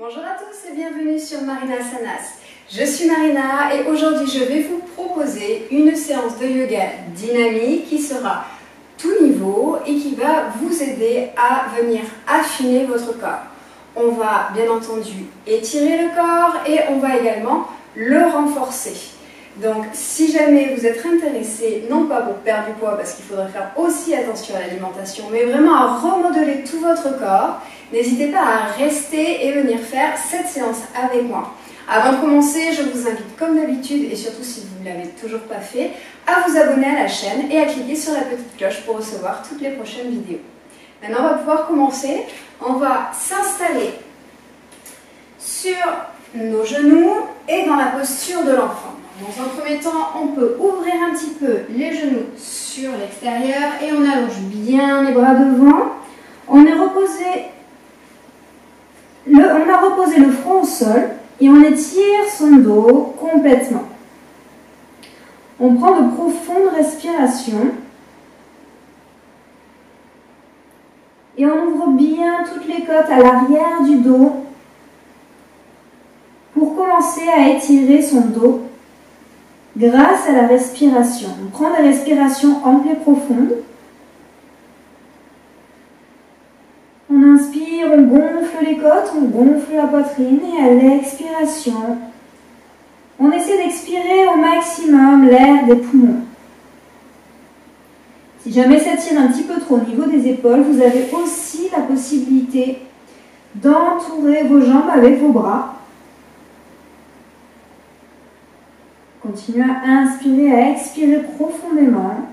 Bonjour à tous et bienvenue sur Marina Asanas. Je suis Marina et aujourd'hui je vais vous proposer une séance de yoga dynamique qui sera tout niveau et qui va vous aider à venir affiner votre corps. On va bien entendu étirer le corps et on va également le renforcer. Donc si jamais vous êtes intéressé, non pas pour perdre du poids parce qu'il faudrait faire aussi attention à l'alimentation, mais vraiment à remodeler tout votre corps, n'hésitez pas à rester et venir faire cette séance avec moi. Avant de commencer, je vous invite comme d'habitude, et surtout si vous ne l'avez toujours pas fait, à vous abonner à la chaîne et à cliquer sur la petite cloche pour recevoir toutes les prochaines vidéos. Maintenant, on va pouvoir commencer. On va s'installer sur nos genoux et dans la posture de l'enfant. Dans un premier temps, on peut ouvrir un petit peu les genoux sur l'extérieur et on allonge bien les bras devant. On a reposé le front au sol et on étire son dos complètement. On prend de profondes respirations et on ouvre bien toutes les côtes à l'arrière du dos pour commencer à étirer son dos grâce à la respiration. On prend des respirations amples et profondes. On inspire, on gonfle les côtes, on gonfle la poitrine et à l'expiration, on essaie d'expirer au maximum l'air des poumons. Si jamais ça tire un petit peu trop au niveau des épaules, vous avez aussi la possibilité d'entourer vos jambes avec vos bras. Continuez à inspirer, à expirer profondément.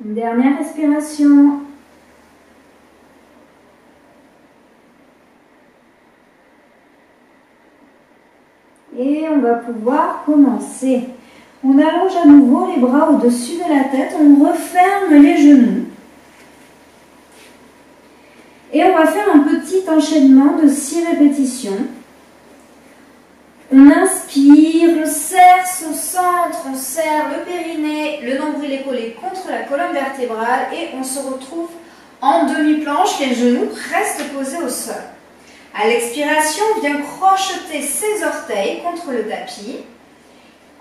Une dernière respiration. Et on va pouvoir commencer. On allonge à nouveau les bras au-dessus de la tête, on referme les genoux. Et on va faire un petit enchaînement de 6 répétitions. On inspire, on serre son centre, on serre le périnée, le nombril épaulé contre la colonne vertébrale et on se retrouve en demi-planche, les genoux restent posés au sol. À l'expiration, on vient crocheter ses orteils contre le tapis.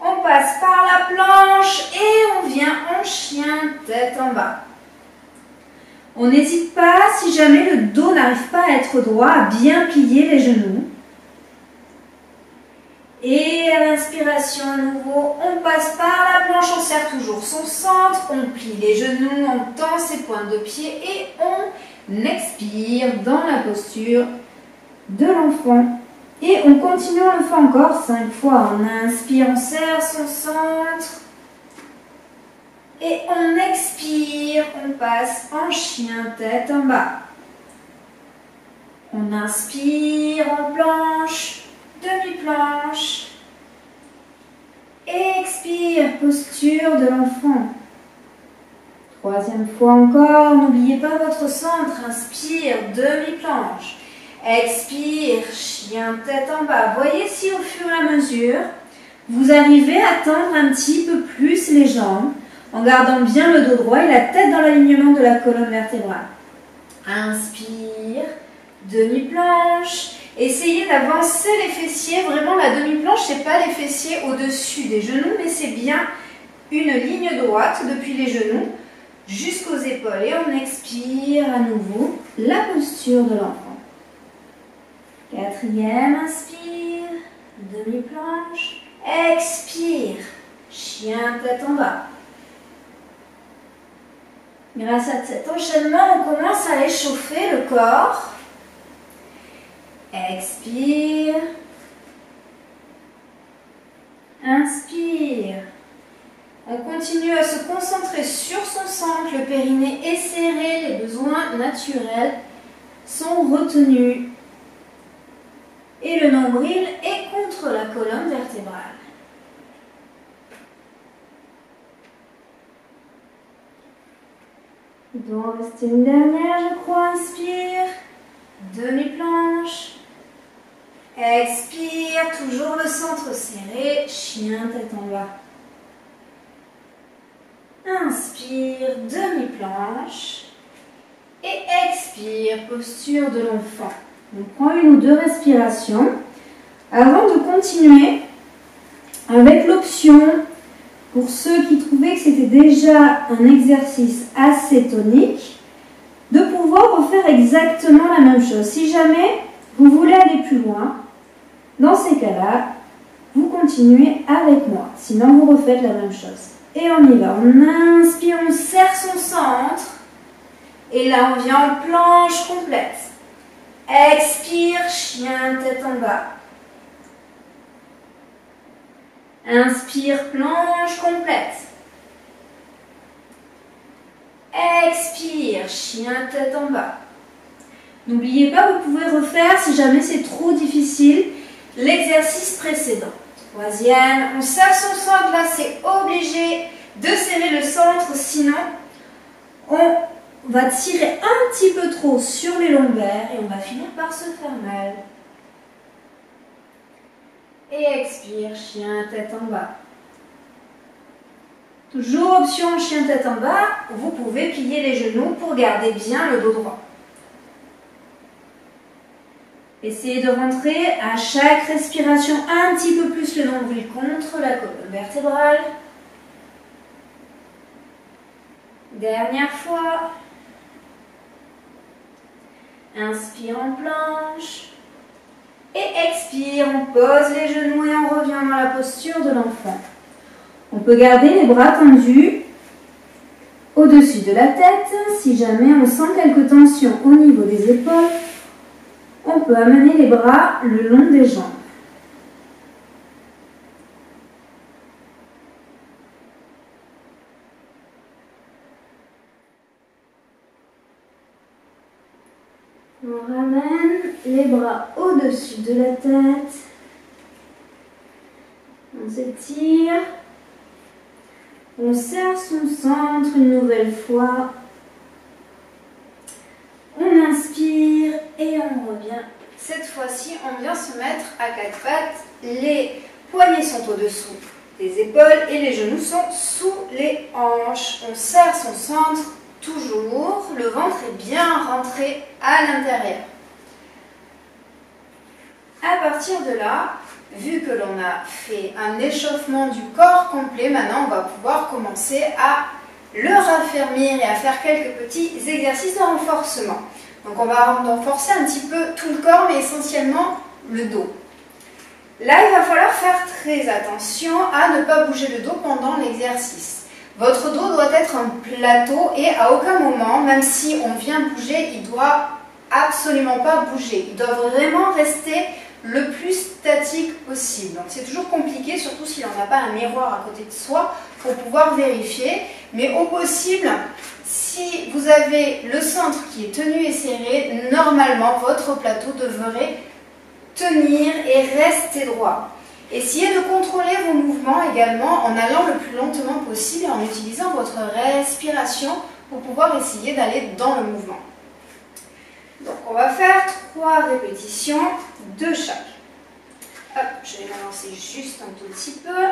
On passe par la planche et on vient en chien tête en bas. On n'hésite pas, si jamais le dos n'arrive pas à être droit, à bien plier les genoux. Et à l'inspiration à nouveau, on passe par la planche, on serre toujours son centre, on plie les genoux, on tend ses pointes de pied et on expire dans la posture de l'enfant. Et on continue, on le fait encore 5 fois. On inspire, on serre son centre. Et on expire, on passe en chien tête en bas. On inspire en planche, demi-planche. Expire, posture de l'enfant. 3e fois encore, n'oubliez pas votre centre. Inspire, demi-planche. Expire, chien tête en bas. Voyez si au fur et à mesure, vous arrivez à tendre un petit peu plus les jambes, en gardant bien le dos droit et la tête dans l'alignement de la colonne vertébrale. Inspire, demi-planche. Essayez d'avancer les fessiers. Vraiment, la demi-planche, ce n'est pas les fessiers au-dessus des genoux, mais c'est bien une ligne droite depuis les genoux jusqu'aux épaules. Et on expire à nouveau la posture de l'enfant. 4e, inspire, demi-planche. Expire, chien tête en bas. Grâce à cet enchaînement, on commence à échauffer le corps. Expire. Inspire. On continue à se concentrer sur son centre, le périnée est serré, les besoins naturels sont retenus. Et le nombril est contre la colonne vertébrale. Il doit en rester une dernière, je crois. Inspire, demi-planche. Expire, toujours le centre serré, chien tête en bas. Inspire, demi-planche. Et expire, posture de l'enfant. On prend une ou deux respirations avant de continuer avec l'option, pour ceux qui trouvaient que c'était déjà un exercice assez tonique, de pouvoir refaire exactement la même chose. Si jamais vous voulez aller plus loin, dans ces cas-là, vous continuez avec moi. Sinon, vous refaites la même chose. Et on y va. On inspire, on serre son centre. Et là, on vient en planche complète. Expire, chien, tête en bas. Inspire, planche complète. Expire, chien, tête en bas. N'oubliez pas, vous pouvez refaire, si jamais c'est trop difficile, l'exercice précédent. Troisième, on serre son centre, là c'est obligé de serrer le centre, sinon on va tirer un petit peu trop sur les lombaires et on va finir par se faire mal. Et expire, chien, tête en bas. Toujours option chien, tête en bas, vous pouvez plier les genoux pour garder bien le dos droit. Essayez de rentrer à chaque respiration un petit peu plus le nombril contre la colonne vertébrale. Dernière fois. Inspire en planche. Et expire, on pose les genoux et on revient dans la posture de l'enfant. On peut garder les bras tendus au-dessus de la tête. Si jamais on sent quelques tensions au niveau des épaules, on peut amener les bras le long des jambes. On ramène les bras au-dessus de la tête. On s'étire. On serre son centre une nouvelle fois. On inspire et on revient. Cette fois-ci, on vient se mettre à quatre pattes. Les poignets sont au-dessous des épaules et les genoux sont sous les hanches. On serre son centre toujours. Le ventre est bien rentré à l'intérieur. À partir de là, vu que l'on a fait un échauffement du corps complet, maintenant on va pouvoir commencer à le raffermir et à faire quelques petits exercices de renforcement. Donc on va renforcer un petit peu tout le corps, mais essentiellement le dos. Là, il va falloir faire très attention à ne pas bouger le dos pendant l'exercice. Votre dos doit être un plateau et à aucun moment, même si on vient bouger, il ne doit absolument pas bouger. Il doit vraiment rester le plus statique possible. Donc c'est toujours compliqué, surtout si on n'a pas un miroir à côté de soi pour pouvoir vérifier. Mais au possible, si vous avez le centre qui est tenu et serré, normalement votre plateau devrait tenir et rester droit. Essayez de contrôler vos mouvements également en allant le plus lentement possible et en utilisant votre respiration pour pouvoir essayer d'aller dans le mouvement. Donc on va faire 3 répétitions de chaque. Hop, je vais m'avancer juste un tout petit peu.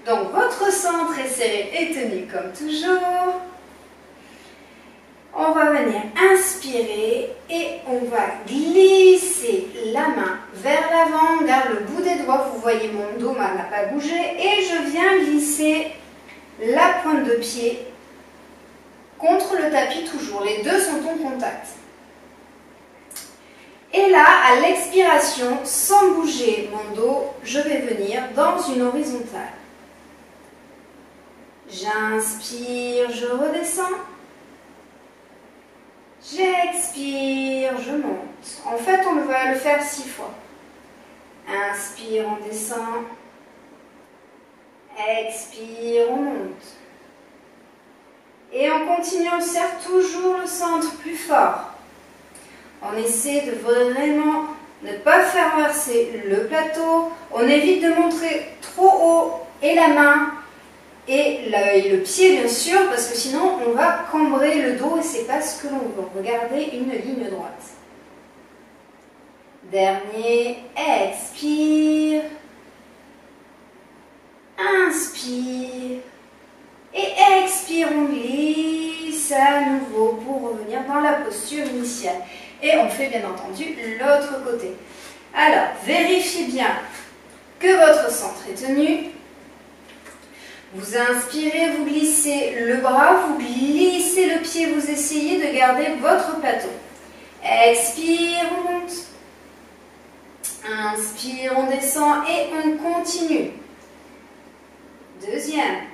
Donc votre centre est serré et tenu comme toujours. On va venir inspirer et on va glisser la main vers l'avant. Garde le bout des doigts, vous voyez mon dos n'a pas bougé. Et je viens glisser la pointe de pied contre le tapis toujours. Les deux sont en contact. Et là, à l'expiration, sans bouger mon dos, je vais venir dans une horizontale. J'inspire, je redescends. J'expire, je monte. En fait, on va le faire 6 fois. Inspire, on descend. Expire, on monte. Et on continue, on serre toujours le centre plus fort. On essaie de vraiment ne pas faire verser le plateau. On évite de montrer trop haut et la main et le pied bien sûr, parce que sinon on va cambrer le dos et c'est pas ce que l'on veut. Regardez une ligne droite. Dernier, expire. Inspire. Et expire, on glisse à nouveau pour revenir dans la posture initiale. Et on fait bien entendu l'autre côté. Alors, vérifiez bien que votre centre est tenu. Vous inspirez, vous glissez le bras, vous glissez le pied, vous essayez de garder votre plateau. Expire, on monte. Inspire, on descend et on continue. Deuxième.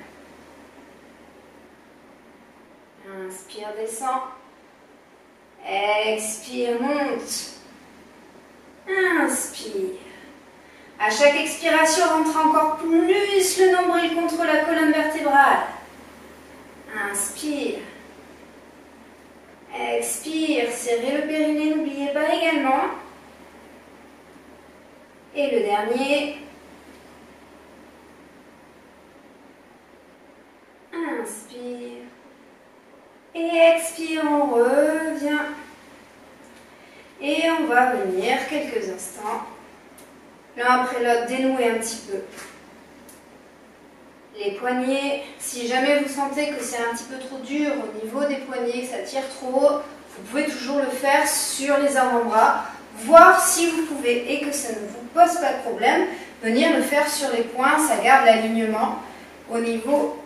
Inspire, descend. Expire, monte. Inspire. À chaque expiration, rentre encore plus le nombril contre la colonne vertébrale. Inspire. Expire, serrez le périnée, n'oubliez pas également. Et le dernier. Inspire. Et expire, on revient. Et on va venir quelques instants, l'un après l'autre, dénouer un petit peu les poignets. Si jamais vous sentez que c'est un petit peu trop dur au niveau des poignets, que ça tire trop haut, vous pouvez toujours le faire sur les avant-bras, voir si vous pouvez et que ça ne vous pose pas de problème, venir le faire sur les poings, ça garde l'alignement au niveau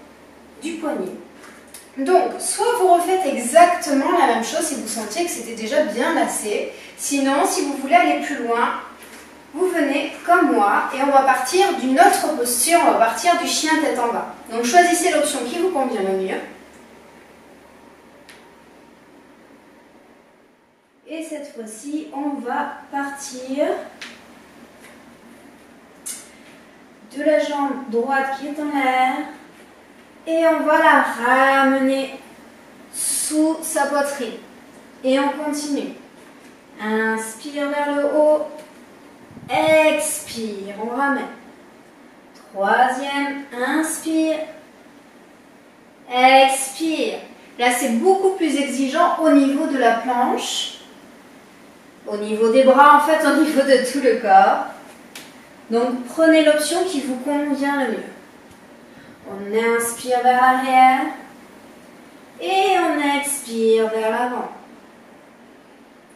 du poignet. Donc, soit vous refaites exactement la même chose si vous sentiez que c'était déjà bien assez. Sinon, si vous voulez aller plus loin, vous venez comme moi et on va partir d'une autre posture, on va partir du chien tête en bas. Donc, choisissez l'option qui vous convient le mieux. Et cette fois-ci, on va partir de la jambe droite qui est en l'air. Et on va la ramener sous sa poitrine. Et on continue. Inspire vers le haut. Expire, on ramène. Troisième, inspire. Expire. Là, c'est beaucoup plus exigeant au niveau de la planche. Au niveau des bras, en fait, au niveau de tout le corps. Donc, prenez l'option qui vous convient le mieux. On inspire vers l'arrière et on expire vers l'avant.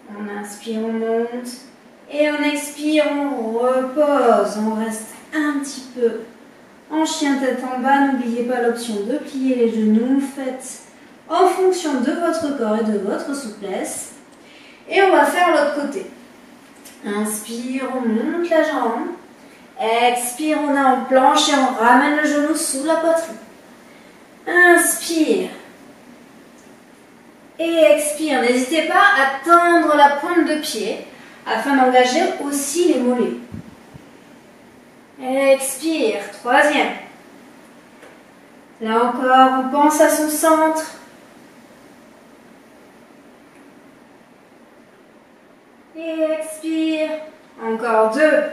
On inspire, on monte et on expire, on repose. On reste un petit peu en chien tête en bas. N'oubliez pas l'option de plier les genoux. Faites en fonction de votre corps et de votre souplesse. Et on va faire l'autre côté. Inspire, on monte la jambe. Expire, on est en planche et on ramène le genou sous la poitrine. Inspire. Et expire. N'hésitez pas à tendre la pointe de pied afin d'engager aussi les mollets. Expire. Troisième. Là encore, on pense à son centre. Et expire. Encore deux.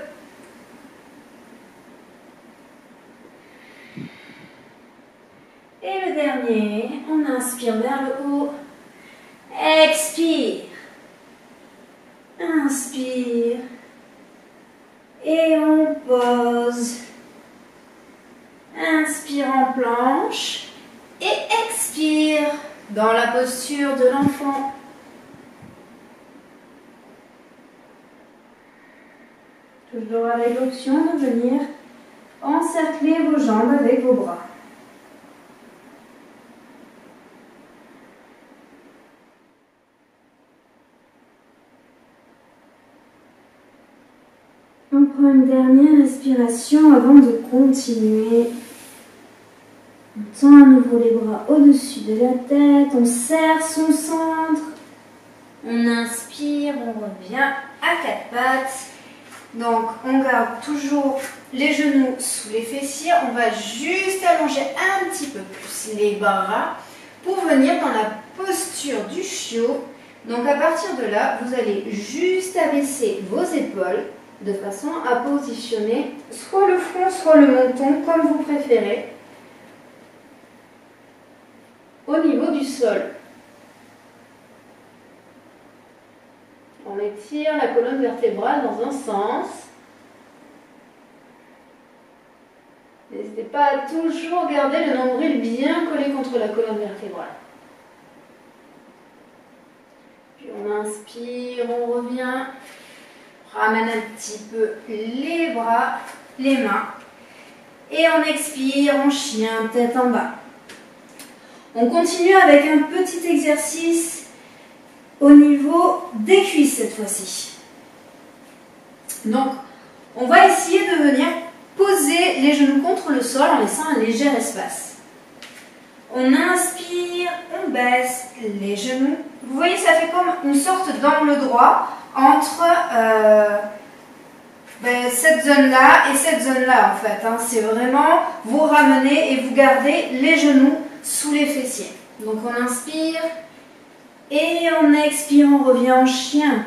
Et le dernier, on inspire vers le haut, expire, inspire, et on pose, inspire en planche, et expire dans la posture de l'enfant. Toujours avec l'option de venir encercler vos jambes avec vos bras. On prend une dernière respiration avant de continuer. On tend à nouveau les bras au-dessus de la tête, on serre son centre. On inspire, on revient à quatre pattes. Donc on garde toujours les genoux sous les fessiers. On va juste allonger un petit peu plus les bras pour venir dans la posture du chiot. Donc à partir de là, vous allez juste abaisser vos épaules de façon à positionner soit le front, soit le menton, comme vous préférez, au niveau du sol. On étire la colonne vertébrale dans un sens. N'hésitez N'hésitez pas à toujours garder le nombril bien collé contre la colonne vertébrale. Puis on inspire, on revient, ramène un petit peu les bras, les mains. Et on expire, on chien, tête en bas. On continue avec un petit exercice au niveau des cuisses cette fois-ci. Donc, on va essayer de venir poser les genoux contre le sol en laissant un léger espace. On inspire, on baisse les genoux. Vous voyez, ça fait comme une sorte d'angle droit entre cette zone-là et cette zone-là, en fait. C'est vraiment, vous ramenez et vous gardez les genoux sous les fessiers. Donc, on inspire et on expire, on revient en chien.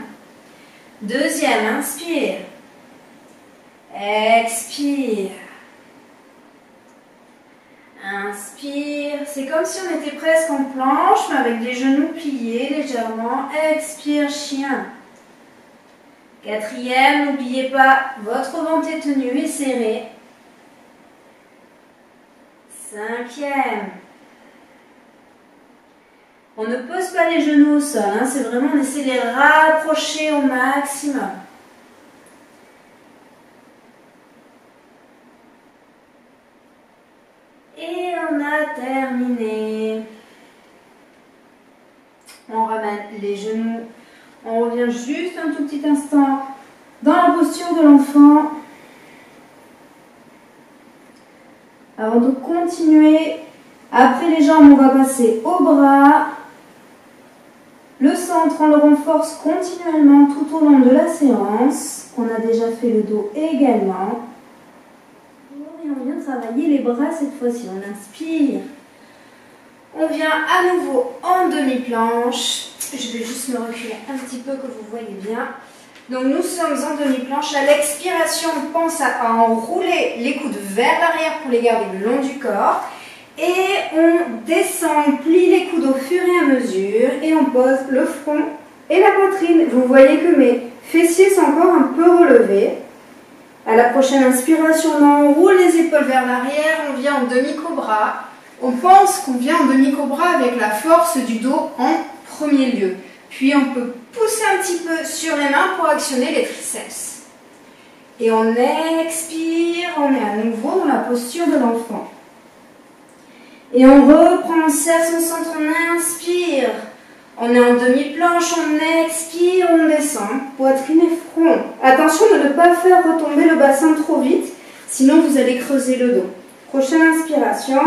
Deuxième, inspire. Expire. Inspire. C'est comme si on était presque en planche, mais avec les genoux pliés légèrement. Expire, chien. Quatrième, n'oubliez pas, votre ventre est tenu et serré. Cinquième. On ne pose pas les genoux au sol, c'est vraiment on essaie de les rapprocher au maximum. Et on a terminé. On ramène les genoux. On revient juste un tout petit instant dans la posture de l'enfant. Avant de continuer, après les jambes, on va passer aux bras. Le centre, on le renforce continuellement tout au long de la séance. On a déjà fait le dos également. Et on vient travailler les bras cette fois-ci. On inspire. On vient à nouveau en demi-planche. Je vais juste me reculer un petit peu que vous voyez bien. Donc nous sommes en demi-planche. À l'expiration, on pense à enrouler les coudes vers l'arrière pour les garder le long du corps. Et on descend, on plie les coudes au fur et à mesure. Et on pose le front et la poitrine. Vous voyez que mes fessiers sont encore un peu relevés. À la prochaine inspiration, on enroule les épaules vers l'arrière. On vient en demi-cobra. On pense qu'on vient en demi-cobra avec la force du dos en premier lieu. Puis on peut pousser un petit peu sur les mains pour actionner les triceps. Et on expire, on est à nouveau dans la posture de l'enfant. Et on reprend, on serre son centre, on inspire. On est en demi-planche, on expire, on descend. Poitrine et front. Attention de ne pas faire retomber le bassin trop vite, sinon vous allez creuser le dos. Prochaine inspiration,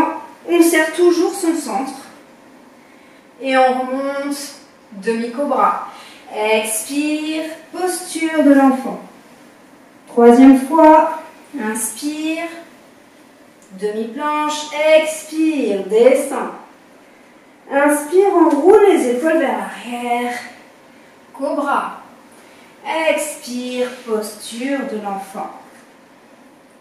on serre toujours son centre. Et on remonte, demi-cobra. Expire, posture de l'enfant. Troisième fois, inspire, demi-planche, expire, descend. Inspire, on roule les épaules vers l'arrière, cobra. Expire, posture de l'enfant.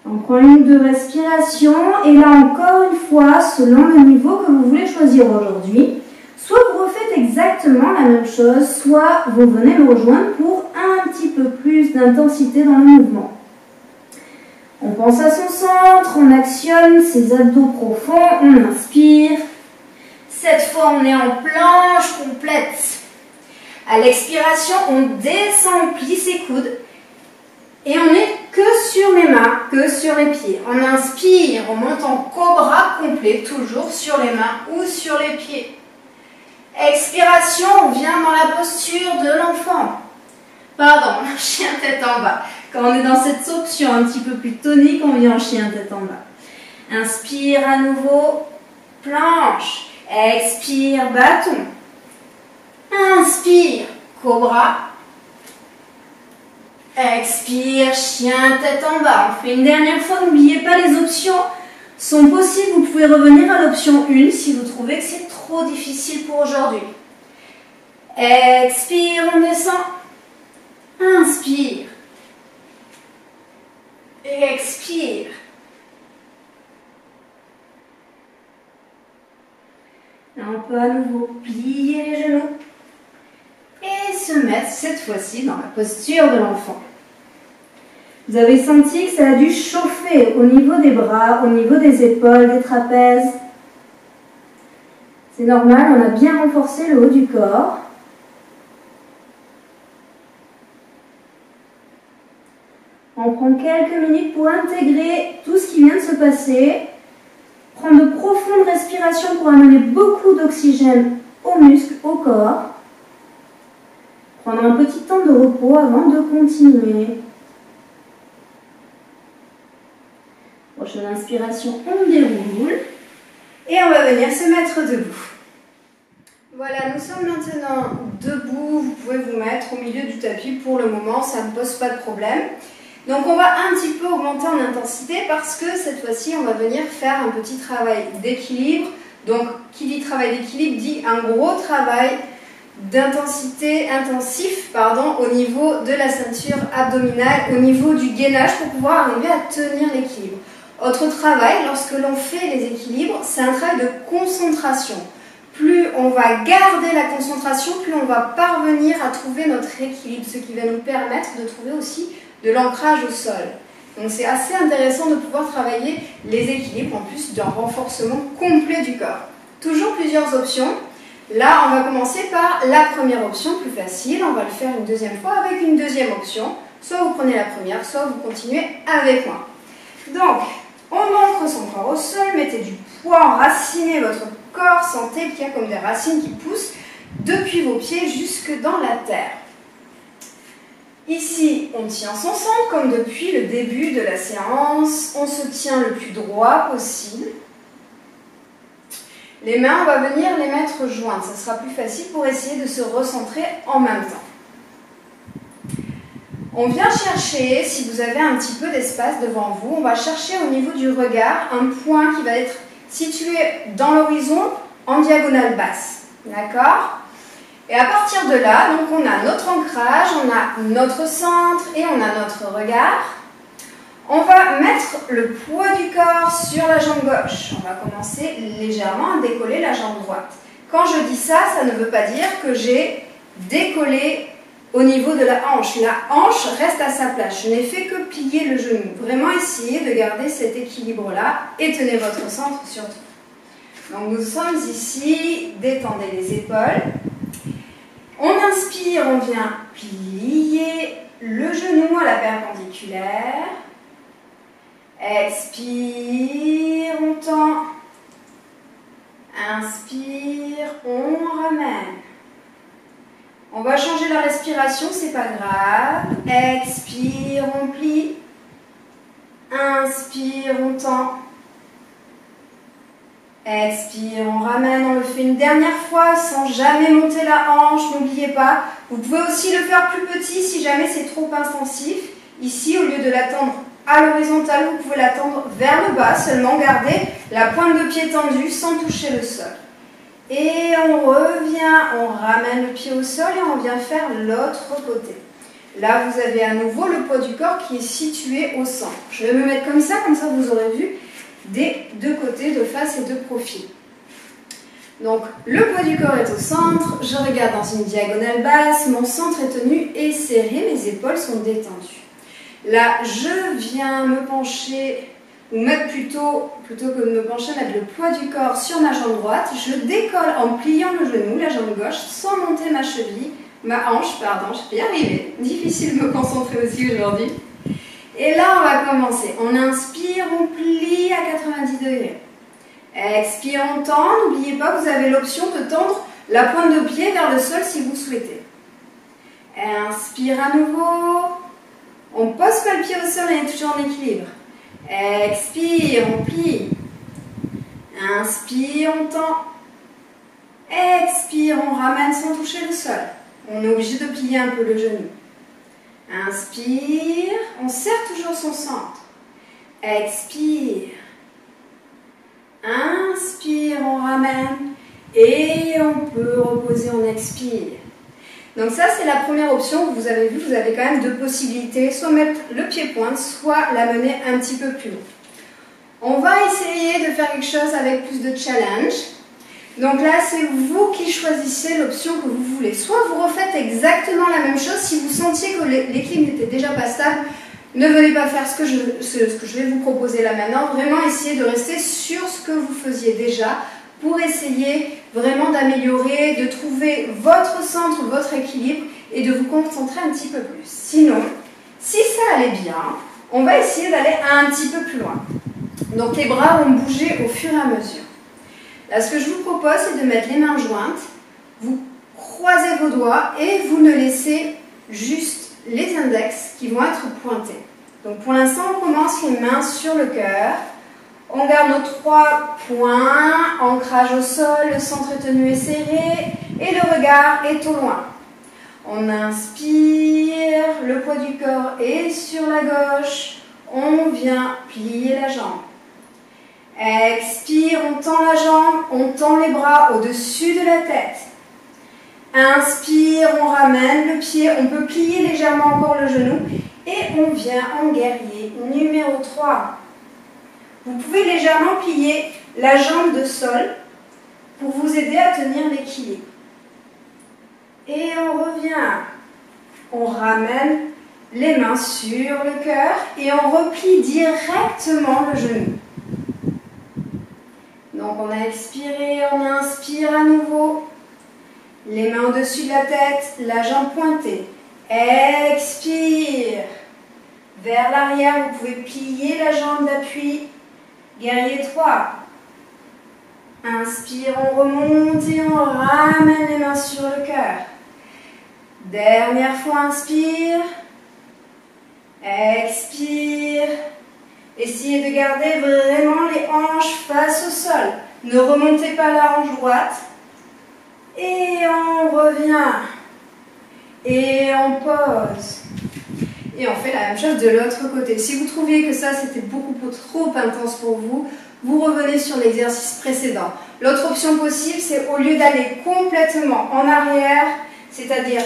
On prend une ou deux respirations et là encore une fois, selon le niveau que vous voulez choisir aujourd'hui, soit vous refaites exactement la même chose, soit vous venez me rejoindre pour un petit peu plus d'intensité dans le mouvement. On pense à son centre, on actionne ses abdos profonds, on inspire. Cette fois, on est en planche complète. À l'expiration, on descend, on plie ses coudes. Et on n'est que sur les mains, que sur les pieds. On inspire, on monte en cobra complet, toujours sur les mains ou sur les pieds. Expiration, on vient dans la posture de l'enfant. Pardon, chien tête en bas. Quand on est dans cette option un petit peu plus tonique, on vient en chien tête en bas. Inspire à nouveau, planche. Expire, bâton. Inspire, cobra. Expire, chien, tête en bas. On fait une dernière fois, n'oubliez pas, les options sont possibles. Vous pouvez revenir à l'option 1 si vous trouvez que c'est trop difficile pour aujourd'hui. Expire, on descend. Inspire. Expire. Là, on peut à nouveau plier les genoux et se mettre cette fois-ci dans la posture de l'enfant. Vous avez senti que ça a dû chauffer au niveau des bras, au niveau des épaules, des trapèzes. C'est normal, on a bien renforcé le haut du corps. On prend quelques minutes pour intégrer tout ce qui vient de se passer. Prendre de profondes respirations pour amener beaucoup d'oxygène aux muscles, au corps. Prendre un petit temps de repos avant de continuer. Prochaine inspiration, on déroule. Et on va venir se mettre debout. Voilà, nous sommes maintenant debout. Vous pouvez vous mettre au milieu du tapis pour le moment, ça ne pose pas de problème. Donc on va un petit peu augmenter en intensité parce que cette fois-ci, on va venir faire un petit travail d'équilibre. Donc, qui dit travail d'équilibre dit un gros travail d'intensité, intensif, au niveau de la ceinture abdominale, au niveau du gainage pour pouvoir arriver à tenir l'équilibre. Autre travail, lorsque l'on fait les équilibres, c'est un travail de concentration. Plus on va garder la concentration, plus on va parvenir à trouver notre équilibre, ce qui va nous permettre de trouver aussi de l'ancrage au sol. Donc c'est assez intéressant de pouvoir travailler les équilibres en plus d'un renforcement complet du corps. Toujours plusieurs options. Là, on va commencer par la première option, plus facile. On va le faire une deuxième fois avec une deuxième option. Soit vous prenez la première, soit vous continuez avec moi. Donc, on ancre son corps au sol, mettez du poids, enracinez votre corps, sentez qu'il y a comme des racines qui poussent depuis vos pieds jusque dans la terre. Ici, on tient son centre comme depuis le début de la séance. On se tient le plus droit possible. Les mains, on va venir les mettre jointes. Ça sera plus facile pour essayer de se recentrer en même temps. On vient chercher, si vous avez un petit peu d'espace devant vous, on va chercher au niveau du regard un point qui va être situé dans l'horizon en diagonale basse. D'accord ? Et à partir de là, donc on a notre ancrage, on a notre centre et on a notre regard. On va mettre le poids du corps sur la jambe gauche. On va commencer légèrement à décoller la jambe droite. Quand je dis ça, ça ne veut pas dire que j'ai décollé au niveau de la hanche. La hanche reste à sa place. Je n'ai fait que plier le genou. Vraiment essayez de garder cet équilibre-là et tenez votre centre surtout. Donc nous sommes ici, détendez les épaules. On inspire, on vient plier le genou à la perpendiculaire. Expire, on tend. Inspire, on ramène. On va changer la respiration, c'est pas grave. Expire, on plie. Inspire, on tend. Expire, on ramène, on le fait une dernière fois sans jamais monter la hanche, n'oubliez pas. Vous pouvez aussi le faire plus petit si jamais c'est trop intensif. Ici, au lieu de l'attendre à l'horizontale, vous pouvez l'attendre vers le bas, seulement gardez la pointe de pied tendue sans toucher le sol. Et on revient, on ramène le pied au sol et on vient faire l'autre côté. Là, vous avez à nouveau le poids du corps qui est situé au centre. Je vais me mettre comme ça vous aurez vu des deux côtés, de face et de profil. Donc, le poids du corps est au centre, je regarde dans une diagonale basse, mon centre est tenu et serré, mes épaules sont détendues. Là, je viens me pencher, ou mettre plutôt que de me pencher, mettre le poids du corps sur ma jambe droite. Je décolle en pliant le genou, la jambe gauche, sans monter ma cheville, ma hanche, pardon, je vais y arriver. Difficile de me concentrer aussi aujourd'hui. Et là, on va commencer. On inspire, on plie à 90 degrés. Expire, on tend. N'oubliez pas, vous avez l'option de tendre la pointe de pied vers le sol si vous souhaitez. Inspire à nouveau. On ne pose pas le pied au sol, on est toujours en équilibre. Expire, on plie. Inspire, on tend. Expire, on ramène sans toucher le sol. On est obligé de plier un peu le genou. Inspire, on serre toujours son centre. Expire. Inspire, on ramène. Et on peut reposer, on expire. Donc ça, c'est la première option. Vous avez vu, vous avez quand même deux possibilités. Soit mettre le pied pointe, soit la mener un petit peu plus haut. On va essayer de faire quelque chose avec plus de challenge. Donc là, c'est vous qui choisissez l'option que vous voulez. Soit vous refaites exactement la même chose. Si vous sentiez que l'équilibre n'était déjà pas stable, Ne venez pas faire ce que je vais vous proposer là maintenant. Vraiment, essayez de rester sur ce que vous faisiez déjà pour essayer vraiment d'améliorer, de trouver votre centre, votre équilibre et de vous concentrer un petit peu plus. Sinon, si ça allait bien, on va essayer d'aller un petit peu plus loin. Donc les bras vont bouger au fur et à mesure. Là, ce que je vous propose, c'est de mettre les mains jointes. Vous croisez vos doigts et vous ne laissez juste les index qui vont être pointés. Donc pour l'instant, on commence les mains sur le cœur. On garde nos 3 points, ancrage au sol, le centre est tenu et serré et le regard est au loin. On inspire, le poids du corps est sur la gauche, on vient plier la jambe. Expire, on tend la jambe, on tend les bras au-dessus de la tête. Inspire, on ramène le pied, on peut plier légèrement encore le genou et on vient en guerrier numéro 3. Vous pouvez légèrement plier la jambe de sol pour vous aider à tenir l'équilibre. Et on revient. On ramène les mains sur le cœur et on replie directement le genou. Donc on a expiré, on inspire à nouveau. Les mains au-dessus de la tête, la jambe pointée. Expire. Vers l'arrière, vous pouvez plier la jambe d'appui. Guerrier 3. Inspire, on remonte et on ramène les mains sur le cœur. Dernière fois, inspire. Expire. Essayez de garder vraiment les hanches face au sol. Ne remontez pas la hanche droite. Et on revient. Et on pose. Et on fait la même chose de l'autre côté. Si vous trouviez que ça, c'était beaucoup trop intense pour vous, vous revenez sur l'exercice précédent. L'autre option possible, c'est au lieu d'aller complètement en arrière, c'est-à-dire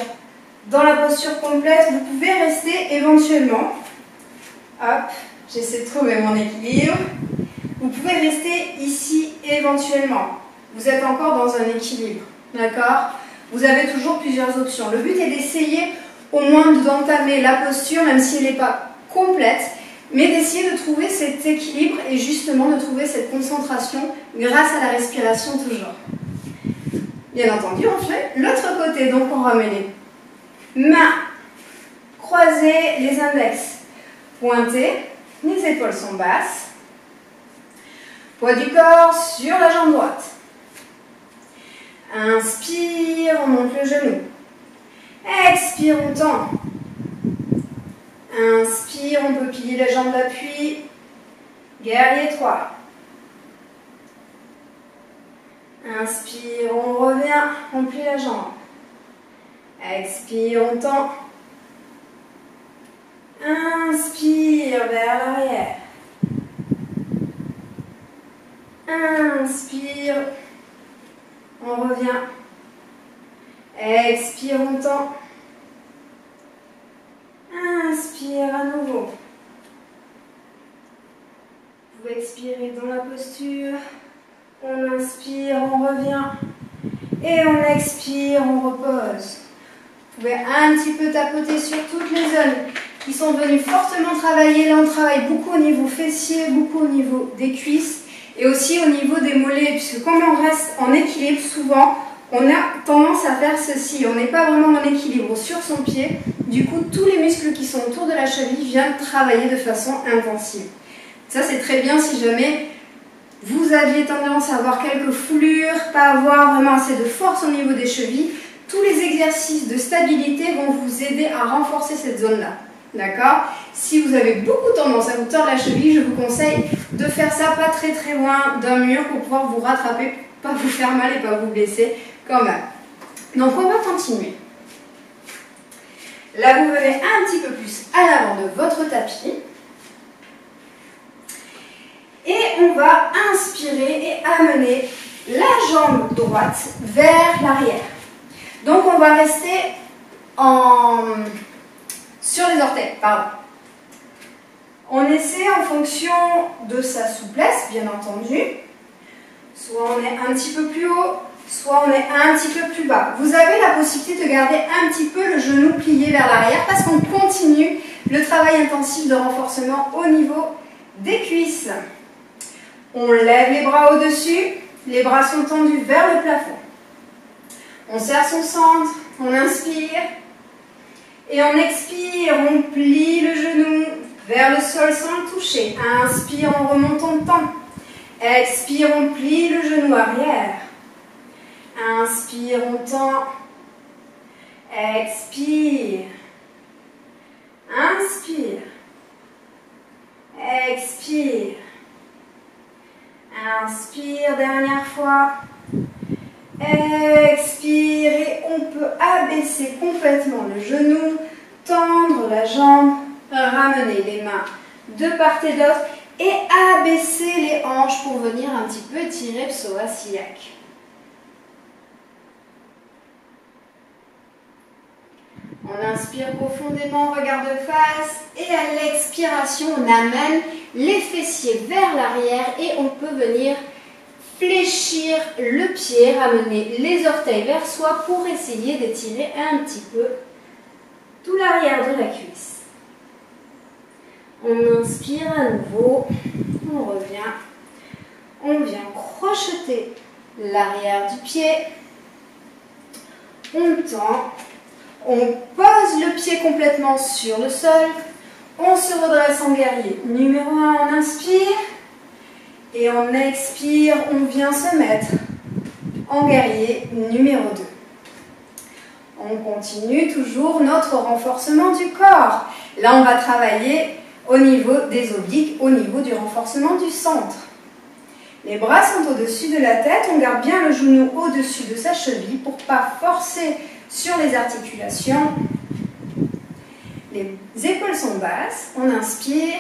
dans la posture complète, vous pouvez rester éventuellement. Hop, j'essaie de trouver mon équilibre. Vous pouvez rester ici éventuellement. Vous êtes encore dans un équilibre. D'accord? Vous avez toujours plusieurs options. Le but est d'essayer au moins d'entamer la posture, même si elle n'est pas complète, mais d'essayer de trouver cet équilibre et justement de trouver cette concentration grâce à la respiration toujours. Bien entendu, on fait l'autre côté, donc on remet les mains croisées, les index pointés, les épaules sont basses, poids du corps sur la jambe droite. Inspire, on monte le genou. Expire, on tend. Inspire, on peut plier la jambe d'appui. Guerrier 3. Inspire, on revient, on plie la jambe. Expire, on tend. Inspire vers l'arrière. Inspire, on revient. Expire, on tend. Inspire à nouveau. Vous expirez dans la posture. On inspire, on revient. Et on expire, on repose. Vous pouvez un petit peu tapoter sur toutes les zones qui sont venues fortement travailler. Là, on travaille beaucoup au niveau fessier, beaucoup au niveau des cuisses et aussi au niveau des mollets. Puisque comme on reste en équilibre, souvent, on a tendance à faire ceci. On n'est pas vraiment en équilibre sur son pied. Du coup, tous les muscles qui sont autour de la cheville viennent travailler de façon intensive. Ça, c'est très bien si jamais vous aviez tendance à avoir quelques foulures, pas avoir vraiment assez de force au niveau des chevilles. Tous les exercices de stabilité vont vous aider à renforcer cette zone-là. D'accord? Si vous avez beaucoup tendance à vous tordre la cheville, je vous conseille de faire ça pas très très loin d'un mur pour pouvoir vous rattraper, pas vous faire mal et pas vous blesser quand même. Donc on va continuer. Là, vous venez un petit peu plus à l'avant de votre tapis. Et on va inspirer et amener la jambe droite vers l'arrière. Donc on va rester sur les orteils, pardon. On essaie en fonction de sa souplesse, bien entendu. Soit on est un petit peu plus haut, soit on est un petit peu plus bas. Vous avez la possibilité de garder un petit peu le genou plié vers l'arrière parce qu'on continue le travail intensif de renforcement au niveau des cuisses. On lève les bras au-dessus, les bras sont tendus vers le plafond. On serre son centre, on inspire et on expire, on plie le genou vers le sol sans le toucher. Inspire, on remonte, on tend. Expire, on plie le genou arrière. Inspire, on tend. Expire. Inspire. Expire. Inspire, dernière fois. Expire et on peut abaisser complètement le genou, tendre la jambe, ramener les mains de part et d'autre et abaisser les hanches pour venir un petit peu étirer le psoas iliaque. On inspire profondément, regard de face et à l'expiration, on amène les fessiers vers l'arrière et on peut venir fléchir le pied, ramener les orteils vers soi pour essayer d'étirer un petit peu tout l'arrière de la cuisse. On inspire à nouveau, on revient, on vient crocheter l'arrière du pied, on tend, on pose le pied complètement sur le sol, on se redresse en guerrier. Numéro 1, on inspire. Et on expire, on vient se mettre en guerrier numéro 2. On continue toujours notre renforcement du corps. Là, on va travailler au niveau des obliques, au niveau du renforcement du centre. Les bras sont au-dessus de la tête, on garde bien le genou au-dessus de sa cheville pour ne pas forcer sur les articulations. Les épaules sont basses, on inspire.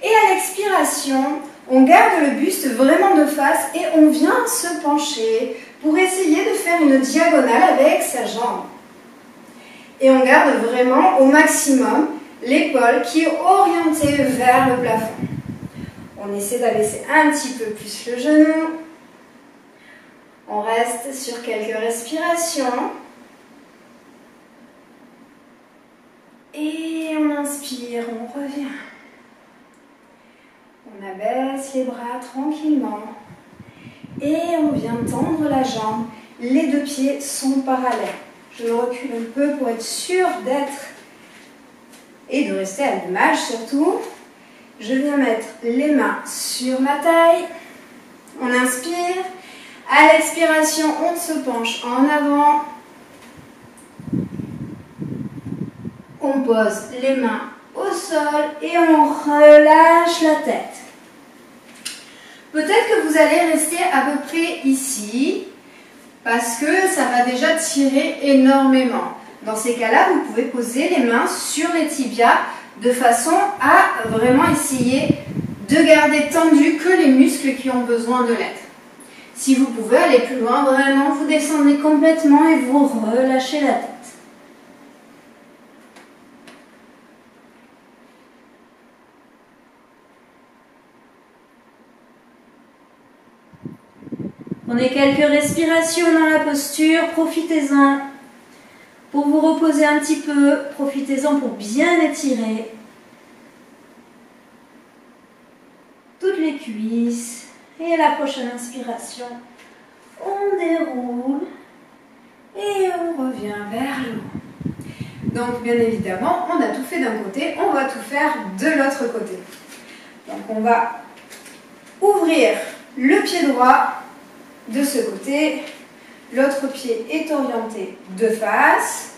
Et à l'expiration, on garde le buste vraiment de face et on vient se pencher pour essayer de faire une diagonale avec sa jambe. Et on garde vraiment au maximum l'épaule qui est orientée vers le plafond. On essaie d'abaisser un petit peu plus le genou. On reste sur quelques respirations. Et on inspire, on revient. On abaisse les bras tranquillement et on vient tendre la jambe. Les deux pieds sont parallèles. Je recule un peu pour être sûre d'être et de rester à l'image surtout. Je viens mettre les mains sur ma taille. On inspire. À l'expiration, on se penche en avant. On pose les mains au sol et on relâche la tête. Peut-être que vous allez rester à peu près ici parce que ça va déjà tirer énormément. Dans ces cas-là, vous pouvez poser les mains sur les tibias de façon à vraiment essayer de garder tendus que les muscles qui ont besoin de l'aide. Si vous pouvez aller plus loin, vraiment, vous descendez complètement et vous relâchez la tête. Prenez quelques respirations dans la posture, profitez-en pour vous reposer un petit peu, profitez-en pour bien étirer toutes les cuisses. Et à la prochaine inspiration, on déroule et on revient vers le haut. Donc bien évidemment, on a tout fait d'un côté, on va tout faire de l'autre côté. Donc on va ouvrir le pied droit de ce côté, l'autre pied est orienté de face,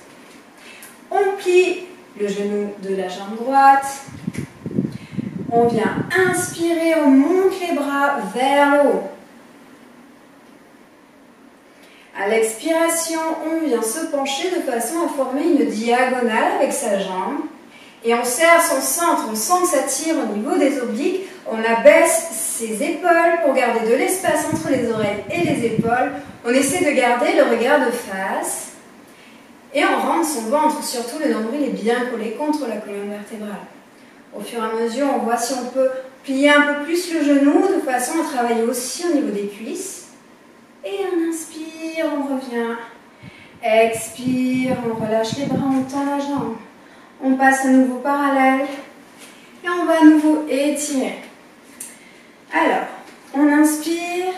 on plie le genou de la jambe droite, on vient inspirer, on monte les bras vers le haut. À l'expiration, on vient se pencher de façon à former une diagonale avec sa jambe et on serre son centre, on sent que ça tire au niveau des obliques, on abaisse ses épaules pour garder de l'espace entre les oreilles et les épaules. On essaie de garder le regard de face et on rentre son ventre, surtout le nombril est bien collé contre la colonne vertébrale. Au fur et à mesure, on voit si on peut plier un peu plus le genou de façon à travailler aussi au niveau des cuisses. Et on inspire, on revient. Expire, on relâche les bras, on tend la jambe. On passe à nouveau parallèle. Et on va à nouveau étirer. Alors, on inspire.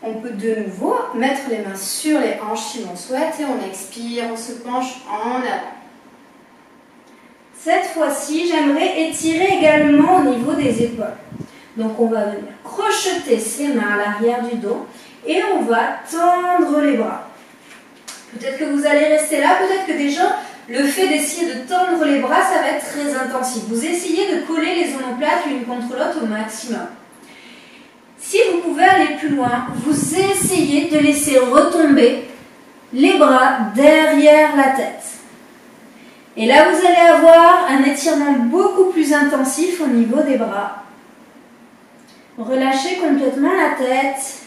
On peut de nouveau mettre les mains sur les hanches si l'on souhaite. Et on expire, on se penche en avant. Cette fois-ci, j'aimerais étirer également au niveau des épaules. Donc, on va venir crocheter ses mains à l'arrière du dos et on va tendre les bras. Peut-être que vous allez rester là, peut-être que déjà, le fait d'essayer de tendre les bras, ça va être très intensif. Vous essayez de coller les omoplates l'une contre l'autre au maximum. Si vous pouvez aller plus loin, vous essayez de laisser retomber les bras derrière la tête. Et là, vous allez avoir un étirement beaucoup plus intensif au niveau des bras. Relâchez complètement la tête.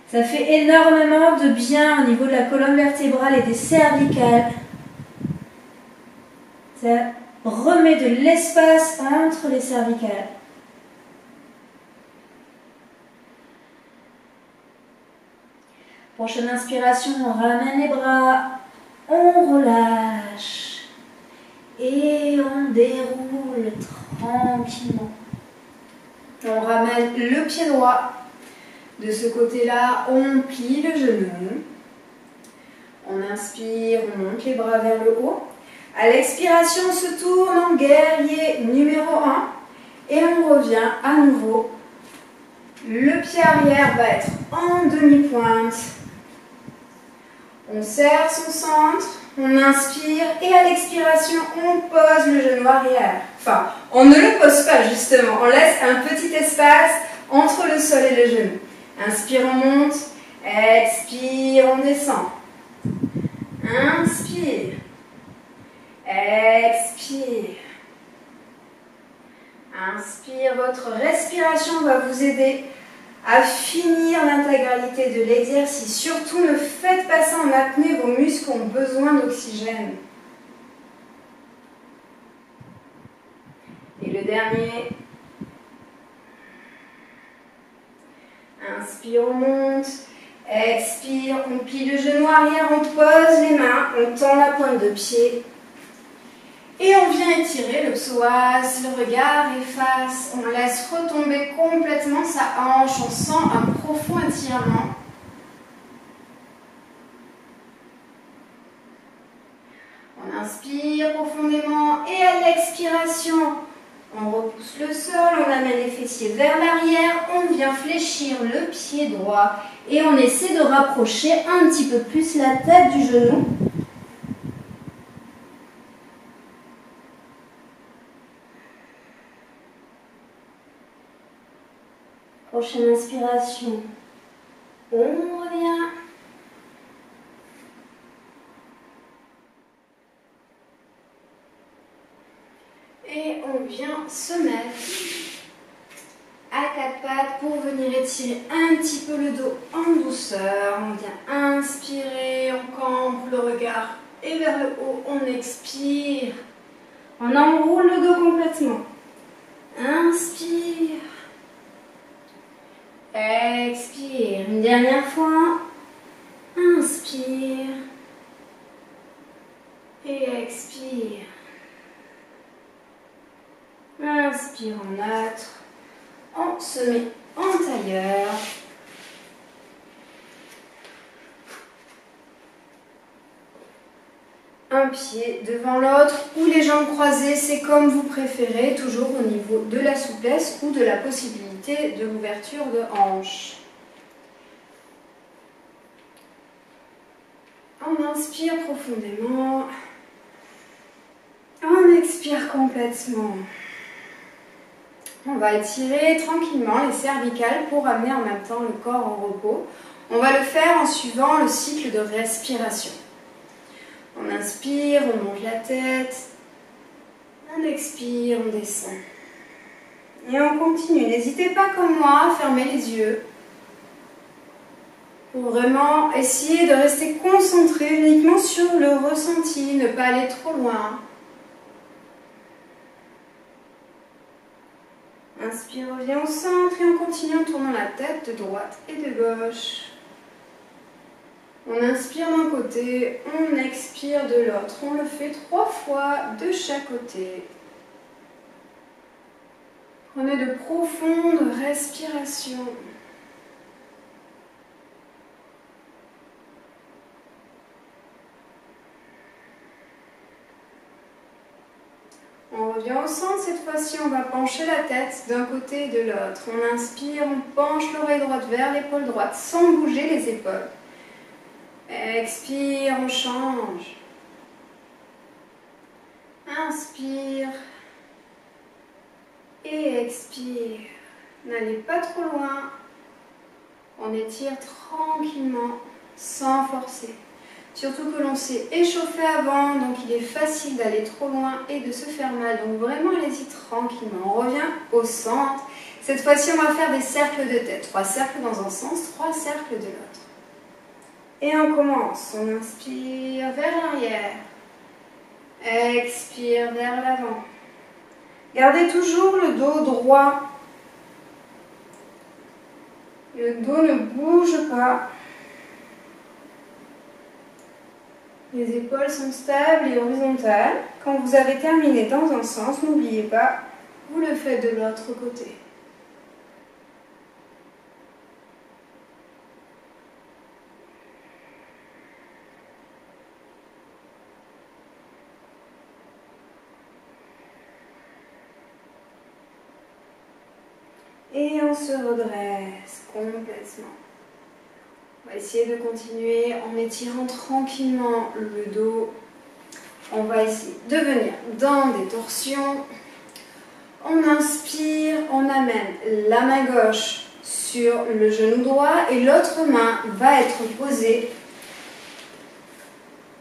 Ça fait énormément de bien au niveau de la colonne vertébrale et des cervicales. Ça remet de l'espace entre les cervicales. Prochaine inspiration, on ramène les bras, on relâche et on déroule tranquillement. On ramène le pied droit. De ce côté-là, on plie le genou. On inspire, on monte les bras vers le haut. À l'expiration, on se tourne en guerrier numéro 1 et on revient à nouveau. Le pied arrière va être en demi-pointe. On serre son centre, on inspire et à l'expiration, on pose le genou arrière. Enfin, on ne le pose pas justement, on laisse un petit espace entre le sol et le genou. Inspire, on monte, expire, on descend. Inspire, expire. Inspire, votre respiration va vous aider à finir l'intégralité de l'exercice. Surtout, ne faites pas ça en apnée, vos muscles ont besoin d'oxygène. Et le dernier. Inspire, on monte. Expire, on plie le genou arrière, on pose les mains, on tend la pointe de pied. Et on vient étirer le psoas, le regard efface, on laisse retomber complètement sa hanche, on sent un profond étirement. On inspire profondément et à l'expiration, on repousse le sol, on amène les fessiers vers l'arrière, on vient fléchir le pied droit et on essaie de rapprocher un petit peu plus la tête du genou. Prochaine inspiration, on revient. Et on vient se mettre à quatre pattes pour venir étirer un petit peu le dos en douceur. On vient inspirer, on campe le regard et vers le haut, on expire. On enroule le dos complètement. Inspire. Expire. Une dernière fois. Inspire. Et expire. Inspire en neutre. On se met en tailleur. Un pied devant l'autre ou les jambes croisées, c'est comme vous préférez, toujours au niveau de la souplesse ou de la possibilité de l'ouverture de hanche. On inspire profondément. On expire complètement. On va étirer tranquillement les cervicales pour amener en même temps le corps en repos. On va le faire en suivant le cycle de respiration. On inspire, on monte la tête. On expire, on descend. Et on continue. N'hésitez pas comme moi à fermer les yeux pour vraiment essayer de rester concentré uniquement sur le ressenti, ne pas aller trop loin. Inspire, reviens au centre et on continue en tournant la tête de droite et de gauche. On inspire d'un côté, on expire de l'autre. On le fait 3 fois de chaque côté. Prenez de profondes respirations. On revient au centre, cette fois-ci on va pencher la tête d'un côté et de l'autre. On inspire, on penche l'oreille droite vers l'épaule droite sans bouger les épaules. Expire, on change. Inspire et expire. N'allez pas trop loin. On étire tranquillement, sans forcer. Surtout que l'on s'est échauffé avant, donc il est facile d'aller trop loin et de se faire mal. Donc vraiment, allez-y tranquillement. On revient au centre. Cette fois-ci, on va faire des cercles de tête. 3 cercles dans un sens, 3 cercles de l'autre. Et on commence. On inspire vers l'arrière. Expire vers l'avant. Gardez toujours le dos droit. Le dos ne bouge pas. Les épaules sont stables et horizontales. Quand vous avez terminé dans un sens, n'oubliez pas, vous le faites de l'autre côté. Et on se redresse complètement. On va essayer de continuer en étirant tranquillement le dos. On va essayer de venir dans des torsions. On inspire, on amène la main gauche sur le genou droit et l'autre main va être posée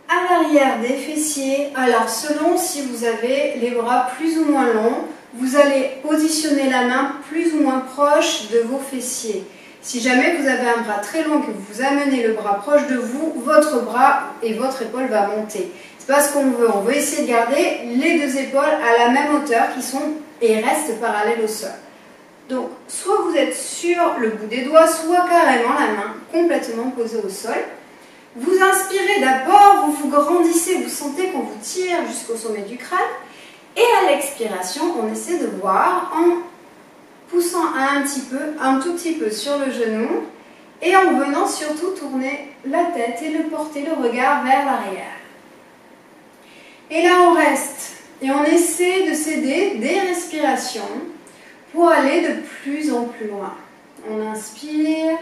à l'arrière des fessiers. Alors selon si vous avez les bras plus ou moins longs, vous allez positionner la main plus ou moins proche de vos fessiers. Si jamais vous avez un bras très long, que vous amenez le bras proche de vous, votre bras et votre épaule va monter. C'est pas ce qu'on veut. On veut essayer de garder les deux épaules à la même hauteur qui sont et restent parallèles au sol. Donc, soit vous êtes sur le bout des doigts, soit carrément la main complètement posée au sol. Vous inspirez d'abord, vous vous grandissez, vous sentez qu'on vous tire jusqu'au sommet du crâne. Et à l'expiration, on essaie de voir en poussant un tout petit peu sur le genou et en venant surtout tourner la tête et le porter le regard vers l'arrière. Et là, on reste et on essaie de s'aider des respirations pour aller de plus en plus loin. On inspire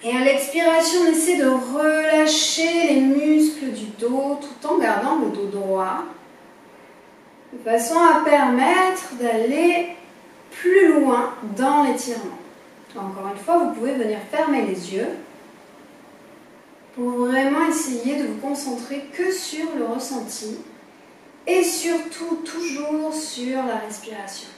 et à l'expiration, on essaie de relâcher les muscles du dos tout en gardant le dos droit, de façon à permettre d'aller plus loin dans l'étirement. Encore une fois, vous pouvez venir fermer les yeux pour vraiment essayer de vous concentrer que sur le ressenti et surtout toujours sur la respiration.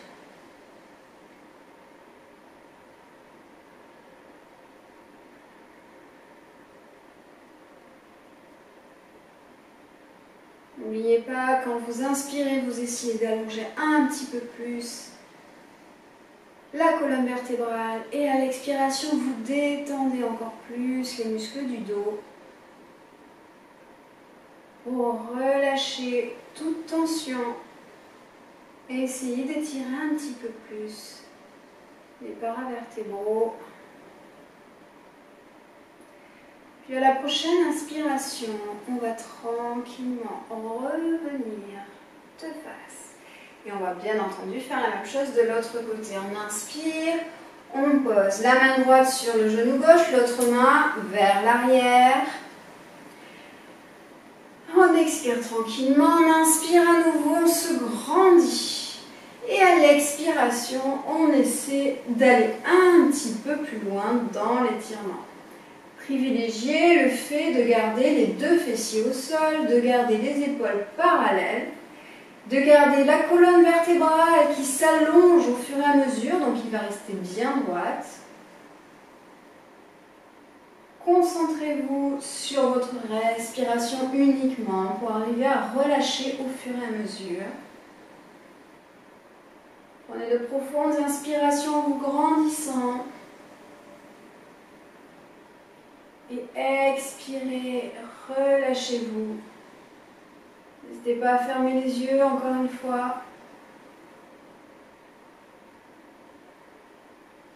N'oubliez pas, quand vous inspirez, vous essayez d'allonger un petit peu plus la colonne vertébrale et à l'expiration, vous détendez encore plus les muscles du dos pour relâcher toute tension et essayer d'étirer un petit peu plus les paravertébraux. Puis à la prochaine inspiration, on va tranquillement revenir de face. Et on va bien entendu faire la même chose de l'autre côté. On inspire, on pose la main droite sur le genou gauche, l'autre main vers l'arrière. On expire tranquillement, on inspire à nouveau, on se grandit. Et à l'expiration, on essaie d'aller un petit peu plus loin dans l'étirement. Privilégiez le fait de garder les deux fessiers au sol, de garder les épaules parallèles, de garder la colonne vertébrale qui s'allonge au fur et à mesure, donc il va rester bien droite. Concentrez-vous sur votre respiration uniquement pour arriver à relâcher au fur et à mesure. Prenez de profondes inspirations en vous grandissant. Et expirez, relâchez-vous. N'hésitez pas à fermer les yeux encore une fois.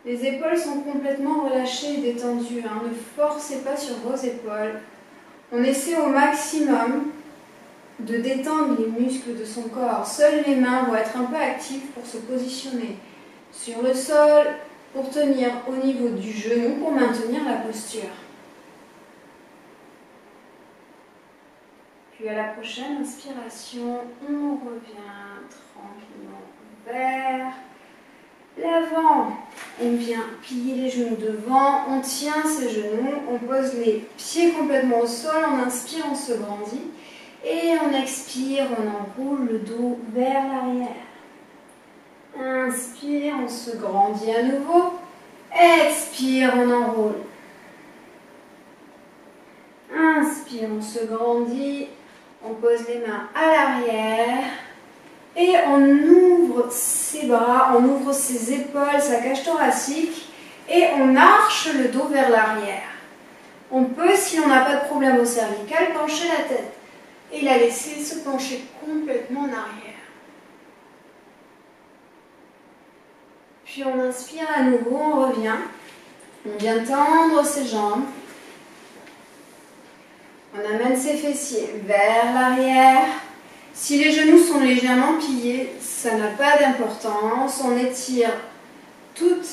Les épaules sont complètement relâchées et détendues. Ne forcez pas sur vos épaules. On essaie au maximum de détendre les muscles de son corps. Seules les mains vont être un peu actives pour se positionner sur le sol, pour tenir au niveau du genou, pour maintenir la posture. Puis à la prochaine inspiration, on revient tranquillement vers l'avant. On vient plier les genoux devant, on tient ses genoux, on pose les pieds complètement au sol, on inspire, on se grandit. Et on expire, on enroule le dos vers l'arrière. Inspire, on se grandit à nouveau. Expire, on enroule. Inspire, on se grandit. On pose les mains à l'arrière. Et on ouvre ses bras, on ouvre ses épaules, sa cage thoracique. Et on arche le dos vers l'arrière. On peut, si on n'a pas de problème au cervical, pencher la tête. Et la laisser se pencher complètement en arrière. Puis on inspire à nouveau, on revient. On vient tendre ses jambes. On amène ses fessiers vers l'arrière. Si les genoux sont légèrement pliés, ça n'a pas d'importance. On étire toute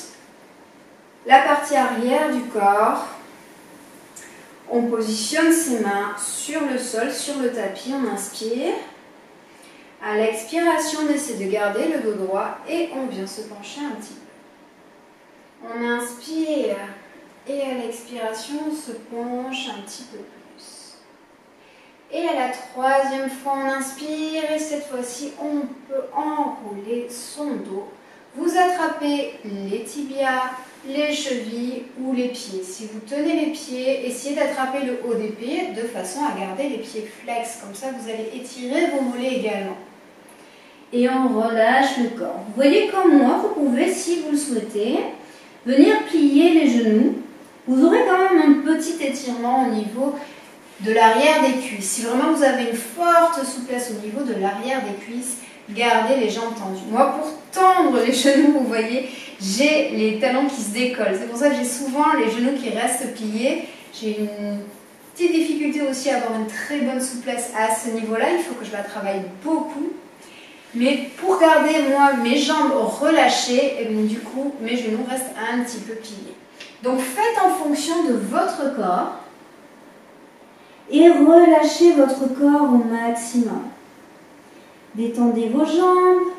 la partie arrière du corps. On positionne ses mains sur le sol, sur le tapis, on inspire. À l'expiration, on essaie de garder le dos droit et on vient se pencher un petit peu. On inspire et à l'expiration, on se penche un petit peu plus. Et à la troisième fois, on inspire et cette fois-ci, on peut enrouler son dos. Vous attrapez les tibias, les chevilles ou les pieds. Si vous tenez les pieds, essayez d'attraper le haut des pieds de façon à garder les pieds flex. Comme ça, vous allez étirer vos mollets également. Et on relâche le corps. Vous voyez comme moi, vous pouvez, si vous le souhaitez, venir plier les genoux. Vous aurez quand même un petit étirement au niveau de l'arrière des cuisses. Si vraiment vous avez une forte souplesse au niveau de l'arrière des cuisses, gardez les jambes tendues. Moi, pour tendre les genoux, vous voyez, j'ai les talons qui se décollent. C'est pour ça que j'ai souvent les genoux qui restent pliés. J'ai une petite difficulté aussi à avoir une très bonne souplesse à ce niveau-là. Il faut que je la travaille beaucoup. Mais pour garder, moi, mes jambes relâchées, et bien, du coup, mes genoux restent un petit peu pliés. Donc, faites en fonction de votre corps et relâchez votre corps au maximum. Détendez vos jambes,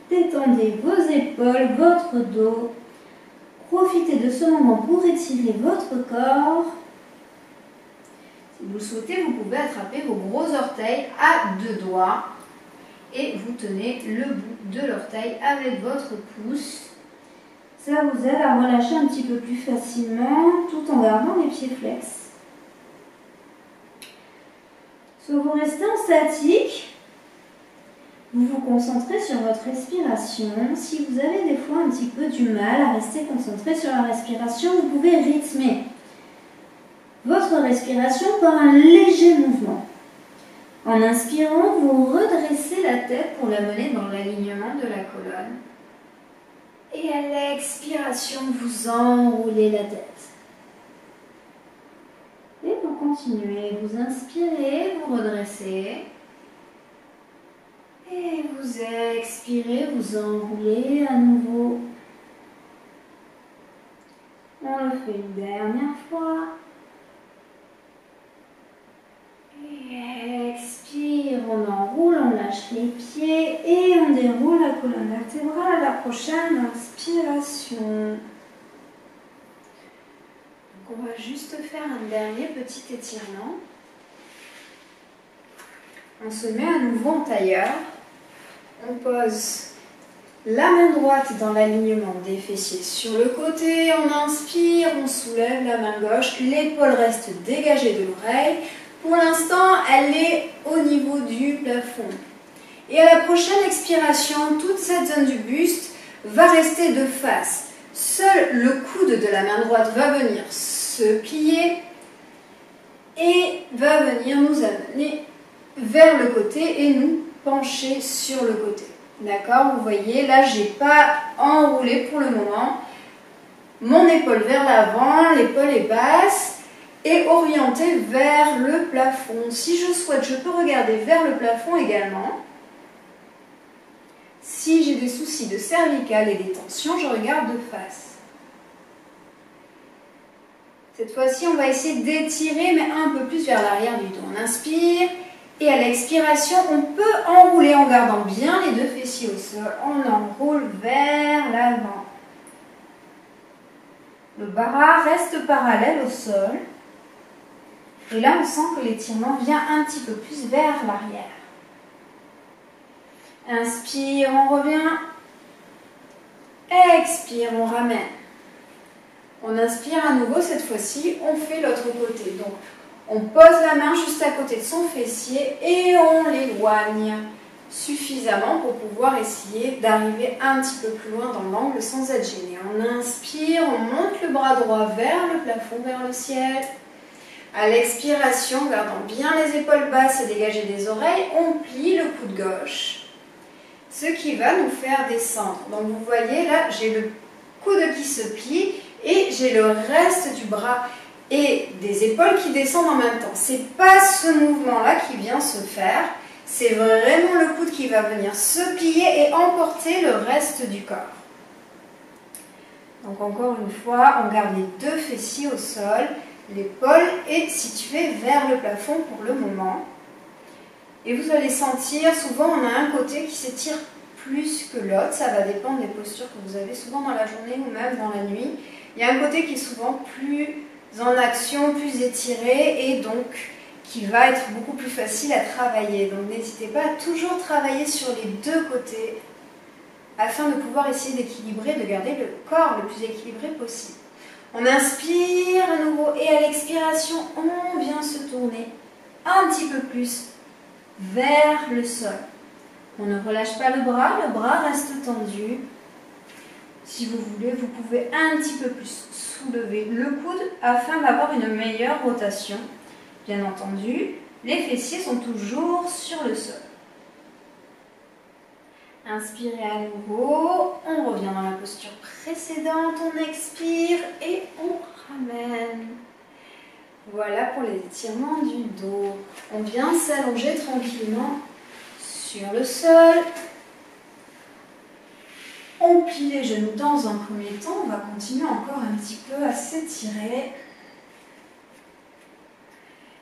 détendez vos épaules, votre dos. Profitez de ce moment pour étirer votre corps. Si vous le souhaitez, vous pouvez attraper vos gros orteils à deux doigts et vous tenez le bout de l'orteil avec votre pouce. Ça vous aide à relâcher un petit peu plus facilement tout en gardant les pieds flex. Soit vous restez en statique, vous vous concentrez sur votre respiration. Si vous avez des fois un petit peu du mal à rester concentré sur la respiration, vous pouvez rythmer votre respiration par un léger mouvement. En inspirant, vous redressez la tête pour la mener dans l'alignement de la colonne. Et à l'expiration, vous enroulez la tête. Et pour continuer, vous inspirez, vous redressez. Et vous expirez, vous enroulez à nouveau. On le fait une dernière fois. Et expire, on enroule, on lâche les pieds et on déroule la colonne vertébrale à la prochaine inspiration. Donc on va juste faire un dernier petit étirement. On se met à nouveau en tailleur. On pose la main droite dans l'alignement des fessiers sur le côté. On inspire, on soulève la main gauche. L'épaule reste dégagée de l'oreille. Pour l'instant, elle est au niveau du plafond. Et à la prochaine expiration, toute cette zone du buste va rester de face. Seul le coude de la main droite va venir se plier. et va venir nous amener vers le côté et nous pencher sur le côté. D'accord? Vous voyez, là, je n'ai pas enroulé pour le moment. Mon épaule vers l'avant, l'épaule est basse et orientée vers le plafond. Si je souhaite, je peux regarder vers le plafond également. Si j'ai des soucis de cervicale et des tensions, je regarde de face. Cette fois-ci, on va essayer d'étirer, mais un peu plus vers l'arrière du dos. On inspire et à l'expiration, on peut enrouler en gardant bien les deux fessiers au sol. On enroule vers l'avant. Le bras reste parallèle au sol. Et là, on sent que l'étirement vient un petit peu plus vers l'arrière. Inspire, on revient. Expire, on ramène. On inspire à nouveau, cette fois-ci, on fait l'autre côté. Donc, on pose la main juste à côté de son fessier et on l'éloigne suffisamment pour pouvoir essayer d'arriver un petit peu plus loin dans l'angle sans être gêné. On inspire, on monte le bras droit vers le plafond, vers le ciel. À l'expiration, gardant bien les épaules basses et dégagées des oreilles, on plie le coude gauche, ce qui va nous faire descendre. Donc vous voyez là, j'ai le coude qui se plie et j'ai le reste du bras et des épaules qui descendent en même temps. Ce n'est pas ce mouvement-là qui vient se faire, c'est vraiment le coude qui va venir se plier et emporter le reste du corps. Donc encore une fois, on garde les deux fessiers au sol, l'épaule est située vers le plafond pour le moment. Et vous allez sentir, souvent on a un côté qui s'étire plus que l'autre, ça va dépendre des postures que vous avez souvent dans la journée ou même dans la nuit. Il y a un côté qui est souvent plus en action, plus étiré et donc qui va être beaucoup plus facile à travailler. Donc n'hésitez pas à toujours travailler sur les deux côtés afin de pouvoir essayer d'équilibrer, de garder le corps le plus équilibré possible. On inspire à nouveau et à l'expiration, on vient se tourner un petit peu plus vers le sol. On ne relâche pas le bras reste tendu. Si vous voulez, vous pouvez un petit peu plus soulever le coude afin d'avoir une meilleure rotation. Bien entendu, les fessiers sont toujours sur le sol. Inspirez à nouveau, on revient dans la posture précédente, on expire et on ramène. Voilà pour les étirements du dos. On vient s'allonger tranquillement sur le sol. On plie les genoux dans un premier temps, on va continuer encore un petit peu à s'étirer.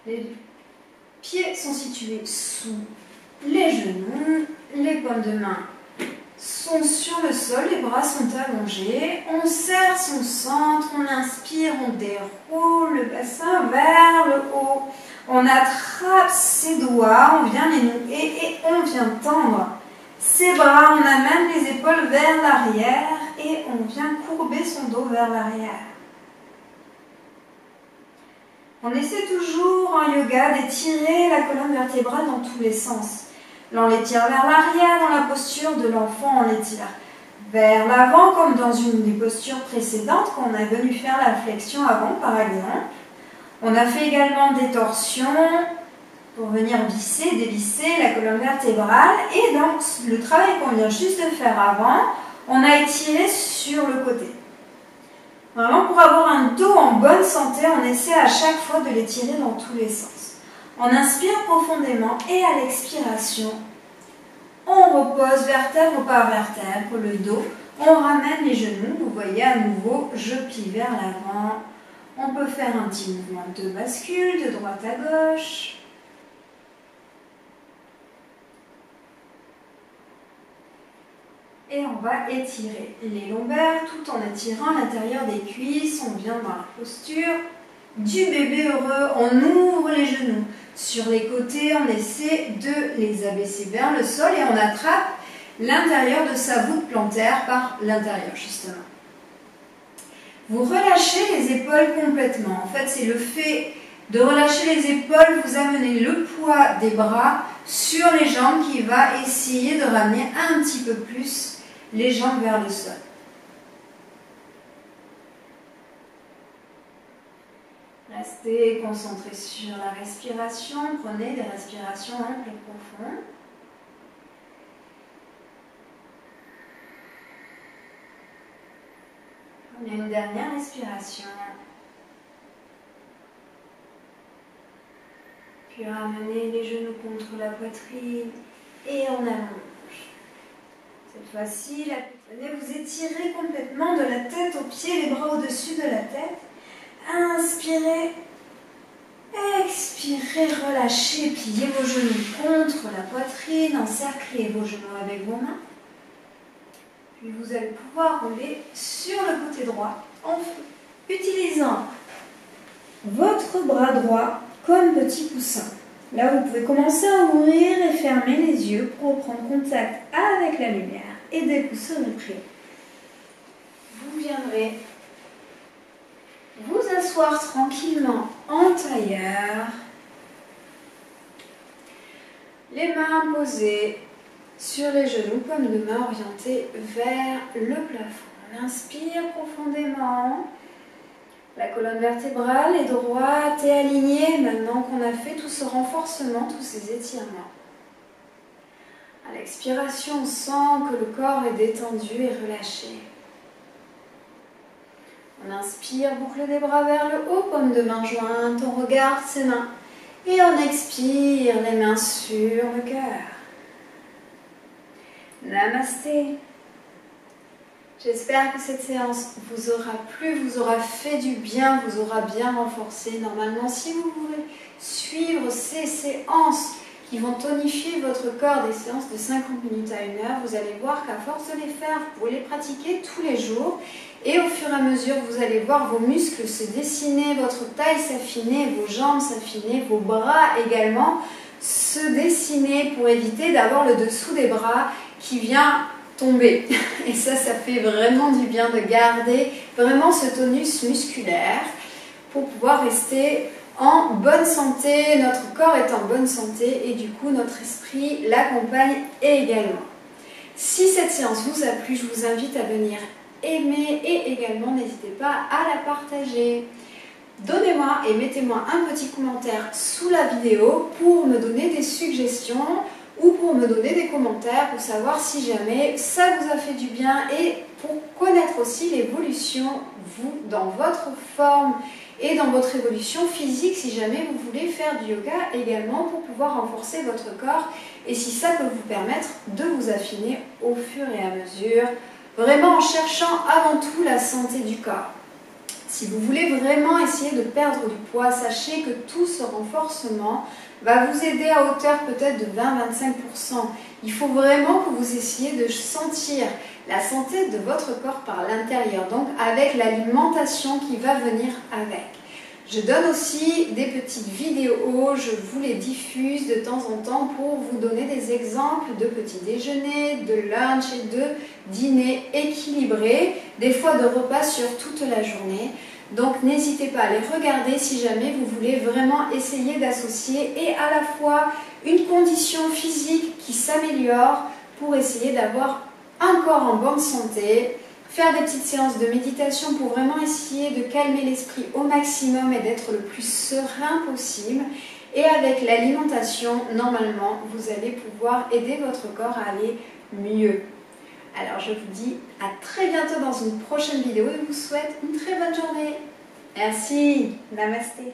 Les pieds sont situés sous les genoux, les paumes de main sont sur le sol, les bras sont allongés. On serre son centre, on inspire, on déroule le bassin vers le haut. On attrape ses doigts, on vient les nouer et on vient tendre ses bras, on amène les épaules vers l'arrière et on vient courber son dos vers l'arrière. On essaie toujours en yoga d'étirer la colonne vertébrale dans tous les sens. Là, on l'étire vers l'arrière, dans la posture de l'enfant, on l'étire vers l'avant, comme dans une des postures précédentes, quand on est venu faire la flexion avant, par exemple. On a fait également des torsions pour venir visser, dévisser la colonne vertébrale. Et dans le travail qu'on vient juste de faire avant, on a étiré sur le côté. Vraiment, pour avoir un dos en bonne santé, on essaie à chaque fois de l'étirer dans tous les sens. On inspire profondément et à l'expiration, on repose vertèbre par vertèbre le dos. On ramène les genoux, vous voyez à nouveau, je plie vers l'avant. On peut faire un petit mouvement de bascule de droite à gauche. Et on va étirer les lombaires tout en étirant l'intérieur des cuisses. On vient dans la posture du bébé heureux. On ouvre les genoux. Sur les côtés, on essaie de les abaisser vers le sol et on attrape l'intérieur de sa voûte plantaire par l'intérieur, justement. Vous relâchez les épaules complètement. En fait, c'est le fait de relâcher les épaules, vous amenez le poids des bras sur les jambes qui va essayer de ramener un petit peu plus les jambes vers le sol. Restez Restez concentrés sur la respiration. Prenez des respirations amples et profondes. Prenez une dernière respiration. Puis ramenez les genoux contre la poitrine et on allonge. Cette fois-ci, venez vous étirer complètement de la tête aux pieds, les bras au-dessus de la tête. Inspirez, expirez, relâchez, pliez vos genoux contre la poitrine, encerclez vos genoux avec vos mains. Puis vous allez pouvoir rouler sur le côté droit en feu, utilisant votre bras droit comme petit coussin. Là, vous pouvez commencer à ouvrir et fermer les yeux pour prendre contact avec la lumière. Et dès que vous serez prêt, vous viendrez vous asseoir tranquillement en tailleur, les mains posées sur les genoux comme deux mains orientées vers le plafond. On inspire profondément, la colonne vertébrale est droite et alignée maintenant qu'on a fait tout ce renforcement, tous ces étirements. À l'expiration, on sent que le corps est détendu et relâché. On inspire, boucle des bras vers le haut, paume de main jointe, on regarde ses mains. Et on expire, les mains sur le cœur. Namasté. J'espère que cette séance vous aura plu, vous aura fait du bien, vous aura bien renforcé. Normalement, si vous voulez suivre ces séances qui vont tonifier votre corps, des séances de 50 minutes à 1 heure, vous allez voir qu'à force de les faire, vous pouvez les pratiquer tous les jours. Et au fur et à mesure, vous allez voir vos muscles se dessiner, votre taille s'affiner, vos jambes s'affiner, vos bras également se dessiner pour éviter d'avoir le dessous des bras qui vient tomber. Et ça fait vraiment du bien de garder vraiment ce tonus musculaire pour pouvoir rester en bonne santé. Notre corps est en bonne santé et du coup notre esprit l'accompagne également. Si cette séance vous a plu, je vous invite à venir aimer et également n'hésitez pas à la partager. Donnez-moi et mettez-moi un petit commentaire sous la vidéo pour me donner des suggestions ou pour me donner des commentaires pour savoir si jamais ça vous a fait du bien et pour connaître aussi l'évolution, vous, dans votre forme et dans votre évolution physique, si jamais vous voulez faire du yoga également pour pouvoir renforcer votre corps et si ça peut vous permettre de vous affiner au fur et à mesure, vraiment en cherchant avant tout la santé du corps. Si vous voulez vraiment essayer de perdre du poids, sachez que tout ce renforcement va vous aider à hauteur peut-être de 20-25%. Il faut vraiment que vous essayiez de sentir la santé de votre corps par l'intérieur, donc avec l'alimentation qui va venir avec. Je donne aussi des petites vidéos, je vous les diffuse de temps en temps pour vous donner des exemples de petits déjeuners, de lunch et de dîner équilibrés, des fois de repas sur toute la journée. Donc n'hésitez pas à les regarder si jamais vous voulez vraiment essayer d'associer et à la fois une condition physique qui s'améliore pour essayer d'avoir un corps en bonne santé, faire des petites séances de méditation pour vraiment essayer de calmer l'esprit au maximum et d'être le plus serein possible. Et avec l'alimentation, normalement, vous allez pouvoir aider votre corps à aller mieux. Alors je vous dis à très bientôt dans une prochaine vidéo et vous souhaite une très bonne journée. Merci, namasté.